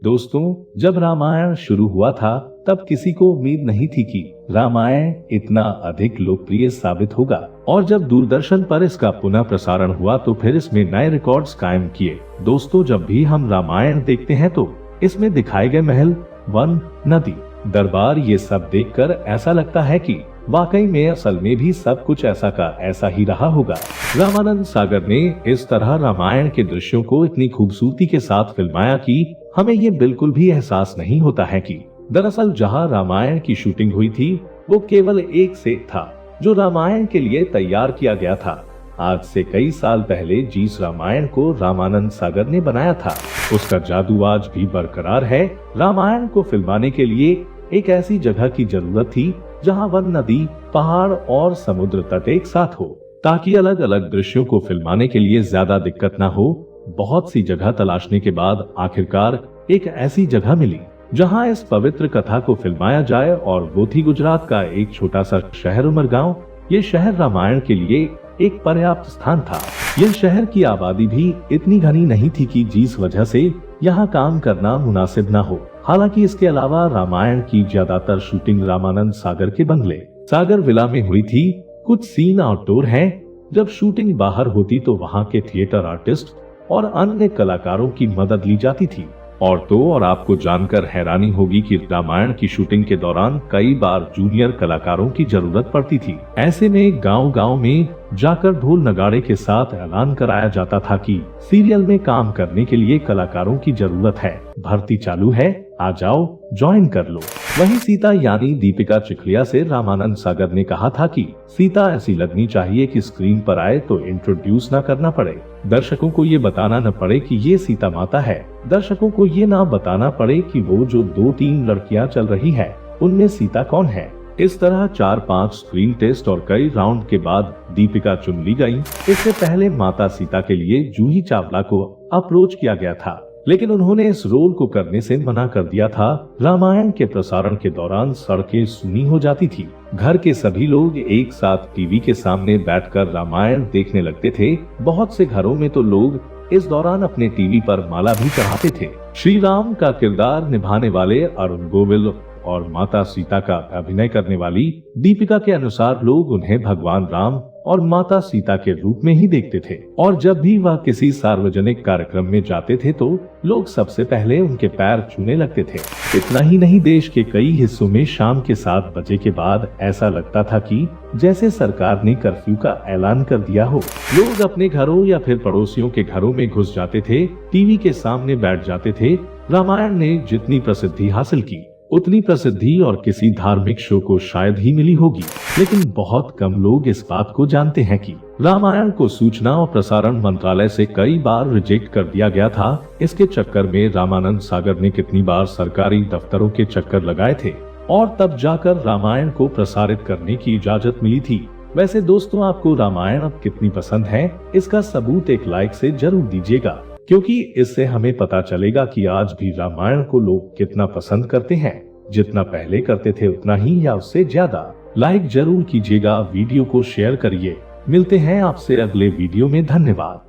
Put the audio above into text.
दोस्तों, जब रामायण शुरू हुआ था तब किसी को उम्मीद नहीं थी कि रामायण इतना अधिक लोकप्रिय साबित होगा। और जब दूरदर्शन पर इसका पुनः प्रसारण हुआ तो फिर इसमें नए रिकॉर्ड्स कायम किए। दोस्तों, जब भी हम रामायण देखते हैं तो इसमें दिखाए गए महल, वन, नदी, दरबार, ये सब देखकर ऐसा लगता है कि वाकई में असल में भी सब कुछ ऐसा का ऐसा ही रहा होगा। रामानंद सागर ने इस तरह रामायण के दृश्यों को इतनी खूबसूरती के साथ फिल्माया कि हमें ये बिल्कुल भी एहसास नहीं होता है कि दरअसल जहां रामायण की शूटिंग हुई थी वो केवल एक सेट था जो रामायण के लिए तैयार किया गया था। आज से कई साल पहले जिस रामायण को रामानंद सागर ने बनाया था उसका जादू आज भी बरकरार है। रामायण को फिल्माने के लिए एक ऐसी जगह की जरूरत थी जहां वन, नदी, पहाड़ और समुद्र तट एक साथ हो, ताकि अलग अलग दृश्यों को फिल्माने के लिए ज्यादा दिक्कत न हो। बहुत सी जगह तलाशने के बाद आखिरकार एक ऐसी जगह मिली जहां इस पवित्र कथा को फिल्माया जाए, और वो थी गुजरात का एक छोटा सा शहर उमरगांव। ये शहर रामायण के लिए एक पर्याप्त स्थान था। यह शहर की आबादी भी इतनी घनी नहीं थी कि जिस वजह से यहाँ काम करना मुनासिब न हो। हालांकि इसके अलावा रामायण की ज्यादातर शूटिंग रामानंद सागर के बंगले सागर विला में हुई थी। कुछ सीन आउटडोर हैं। जब शूटिंग बाहर होती तो वहाँ के थिएटर आर्टिस्ट और अन्य कलाकारों की मदद ली जाती थी। और आपको जानकर हैरानी होगी कि रामायण की शूटिंग के दौरान कई बार जूनियर कलाकारों की जरूरत पड़ती थी। ऐसे में गांव-गांव में जाकर ढोल नगाड़े के साथ ऐलान कराया जाता था कि सीरियल में काम करने के लिए कलाकारों की जरूरत है, भर्ती चालू है, आ जाओ, ज्वाइन कर लो। वहीं सीता यानी दीपिका चिखलिया से रामानंद सागर ने कहा था कि सीता ऐसी लगनी चाहिए कि स्क्रीन पर आए तो इंट्रोड्यूस ना करना पड़े, दर्शकों को ये बताना न पड़े कि ये सीता माता है, दर्शकों को ये ना बताना पड़े कि वो जो 2-3 लड़कियां चल रही है उनमें सीता कौन है। इस तरह 4-5 स्क्रीन टेस्ट और कई राउंड के बाद दीपिका चुन ली गयी। इससे पहले माता सीता के लिए जूही चावला को अप्रोच किया गया था, लेकिन उन्होंने इस रोल को करने से मना कर दिया था। रामायण के प्रसारण के दौरान सड़कें सूनी हो जाती थी। घर के सभी लोग एक साथ टीवी के सामने बैठकर रामायण देखने लगते थे। बहुत से घरों में तो लोग इस दौरान अपने टीवी पर माला भी चढ़ाते थे। श्री राम का किरदार निभाने वाले अरुण गोविल और माता सीता का अभिनय करने वाली दीपिका के अनुसार लोग उन्हें भगवान राम और माता सीता के रूप में ही देखते थे। और जब भी वह किसी सार्वजनिक कार्यक्रम में जाते थे तो लोग सबसे पहले उनके पैर छूने लगते थे। इतना ही नहीं, देश के कई हिस्सों में शाम के 7 बजे के बाद ऐसा लगता था कि जैसे सरकार ने कर्फ्यू का ऐलान कर दिया हो। लोग अपने घरों या फिर पड़ोसियों के घरों में घुस जाते थे, टीवी के सामने बैठ जाते थे। रामायण ने जितनी प्रसिद्धि हासिल की उतनी प्रसिद्धि और किसी धार्मिक शो को शायद ही मिली होगी, लेकिन बहुत कम लोग इस बात को जानते हैं कि रामायण को सूचना और प्रसारण मंत्रालय से कई बार रिजेक्ट कर दिया गया था। इसके चक्कर में रामानंद सागर ने कितनी बार सरकारी दफ्तरों के चक्कर लगाए थे और तब जाकर रामायण को प्रसारित करने की इजाजत मिली थी। वैसे दोस्तों, आपको रामायण अब कितनी पसंद है, इसका सबूत एक लाइक से जरूर दीजिएगा, क्योंकि इससे हमें पता चलेगा कि आज भी रामायण को लोग कितना पसंद करते हैं। जितना पहले करते थे उतना ही या उससे ज्यादा। लाइक जरूर कीजिएगा, वीडियो को शेयर करिए। मिलते हैं आपसे अगले वीडियो में। धन्यवाद।